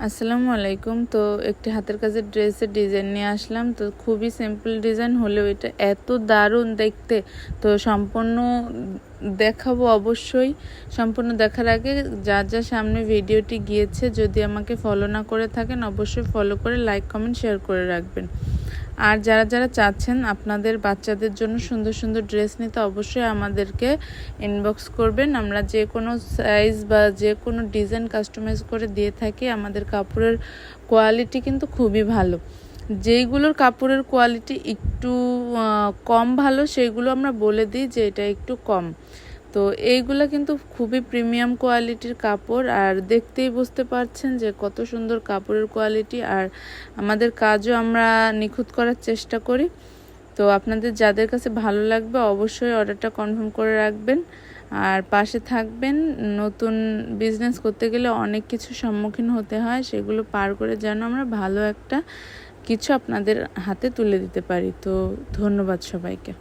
আসসালামু আলাইকুম। তো একটি হাতের কাজের ড্রেসের ডিজাইন নিয়ে আসলাম। তো খুবই সিম্পল ডিজাইন হলেও এটা এত দারুণ দেখতে। তো সম্পূর্ণ দেখাবো অবশ্যই। সম্পূর্ণ দেখার আগে যা সামনে ভিডিওটি গিয়েছে, যদি আমাকে ফলো না করে থাকেন অবশ্যই ফলো করে লাইক কমেন্ট শেয়ার করে রাখবেন। আর যারা চাচ্ছেন আপনাদের বাচ্চাদের জন্য সুন্দর সুন্দর ড্রেস নিতে অবশ্যই আমাদেরকে ইনবক্স করবেন। আমরা যে কোনো সাইজ বা যে কোনো ডিজাইন কাস্টমাইজ করে দিয়ে থাকি। আমাদের কাপড়ের কোয়ালিটি কিন্তু খুবই ভালো। যেইগুলোর কাপড়ের কোয়ালিটি একটু কম ভালো সেইগুলো আমরা বলে দিই যে এটা একটু কম। তো এইগুলা কিন্তু খুবই প্রিমিয়াম কোয়ালিটির কাপড়, আর দেখতেই বুঝতে পারছেন যে কত সুন্দর কাপড়ের কোয়ালিটি। আর আমাদের কাজও আমরা নিখুঁত করার চেষ্টা করি। তো আপনাদের যাদের কাছে ভালো লাগবে অবশ্যই অর্ডারটা কনফার্ম করে রাখবেন আর পাশে থাকবেন। নতুন বিজনেস করতে গেলে অনেক কিছু সম্মুখীন হতে হয়, সেগুলো পার করে যেন আমরা ভালো একটা কিছু আপনাদের হাতে তুলে দিতে পারি। তো ধন্যবাদ সবাইকে।